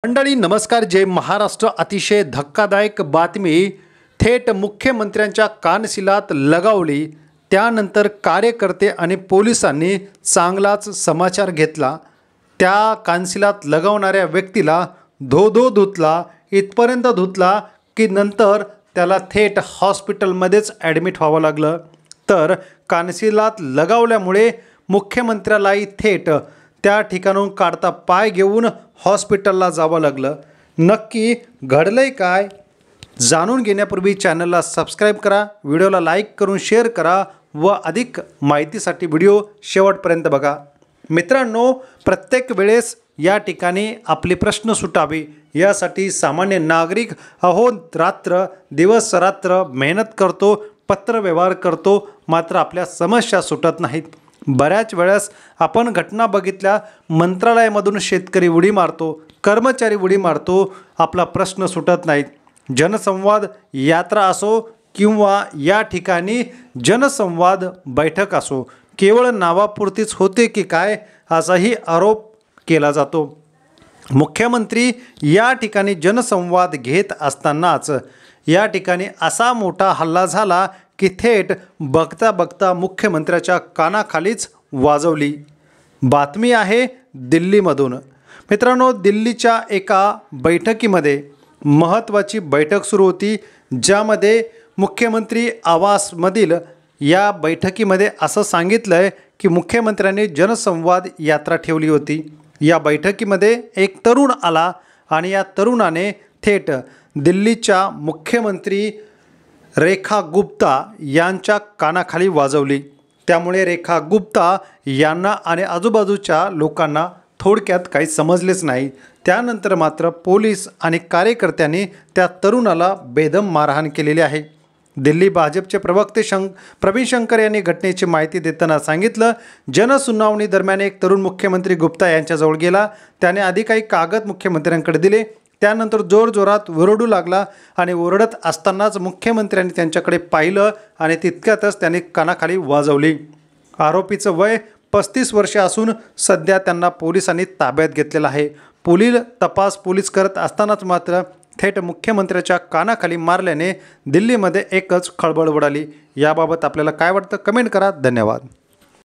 मंडळी नमस्कार। जय महाराष्ट्र। अतिशय धक्कादायक बातमी थेट मुख्यमंत्र्यांच्या कानशिलात लगावली। त्यानंतर कार्यकर्ते आणि पोलिसांनी चांगलाच समाचार घेतला। त्या कानशिलात लगावणाऱ्या व्यक्तीला धो धुतला, इथपर्यंत धुतला की नंतर त्याला थेट हॉस्पिटलमध्येच ॲडमिट व्हावं लागलं। तर कानशिलात लगावल्यामुळे मुख्यमंत्र्यालाही थेट त्या ठिकाणून काढता पाय घेऊन हॉस्पिटलला जावं लागलं। नक्की घडलंय काय जाणून घेण्यापूर्वी चॅनलला सबस्क्राईब करा, व्हिडिओला लाईक करून शेअर करा व अधिक माहितीसाठी व्हिडिओ शेवटपर्यंत बघा। मित्रांनो, प्रत्येक वेळेस या ठिकाणी आपले प्रश्न सुटावे यासाठी सामान्य नागरिक अहोरात्र दिवस रात्र मेहनत करतो, पत्रव्यवहार करतो, मात्र आपल्या समस्या सुटत नाहीत। बऱ्याच वेळेस आपण घटना बघितल्या, मंत्रालयामधून शेतकरी उडी मारतो, कर्मचारी उडी मारतो, आपला प्रश्न सुटत नाहीत। जनसंवाद यात्रा असो किंवा या ठिकाणी जनसंवाद बैठक असो, केवळ नावापुरतीच होते की काय असाही आरोप केला जातो। मुख्यमंत्री या ठिकाणी जनसंवाद घेत असतानाच या ठिकाणी असा मोठा हल्ला झाला की थेट बघता बघता मुख्यमंत्र्याच्या कानाखालीच वाजवली। बातमी आहे दिल्लीमधून। मित्रांनो, दिल्लीच्या एका बैठकीमध्ये महत्त्वाची बैठक सुरू होती, ज्यामध्ये मुख्यमंत्री आवासमधील या बैठकीमध्ये असं सांगितलं आहे की मुख्यमंत्र्यांनी जनसंवाद यात्रा ठेवली होती। या बैठकीमध्ये एक तरुण आला आणि या तरुणाने थेट दिल्लीच्या मुख्यमंत्री रेखा गुप्ता यांच्या कानाखाली वाजवली। त्यामुळे रेखा गुप्ता यांना आणि आजूबाजूच्या लोकांना थोडक्यात काही समजलेच नाही। त्यानंतर मात्र पोलीस आणि कार्यकर्त्यांनी त्या तरुणाला बेदम मारहाण केलेली आहे। दिल्ली भाजपचे प्रवक्ते प्रवीण शंकर यांनी घटनेची माहिती देताना सांगितलं, जनसुनावणी दरम्यान एक तरुण मुख्यमंत्री गुप्ता यांच्याजवळ गेला। त्याने आधी काही कागद मुख्यमंत्र्यांकडे दिले, त्यानंतर जोरजोरात ओरडू लागला आणि ओरडत असतानाच मुख्यमंत्र्यांनी त्यांच्याकडे पाहिलं आणि तितक्यातच त्यांनी कानाखाली वाजवली। आरोपीचं वय 35 वर्षे असून सध्या त्यांना पोलिसांनी ताब्यात घेतलेलं आहे। पुढील तपास पोलीस करत असतानाच मात्र थेट मुख्यमंत्र्याच्या कानाखाली मारल्याने दिल्लीमध्ये एकच खळबळ उडाली। याबाबत आपल्याला काय वाटतं कमेंट करा। धन्यवाद।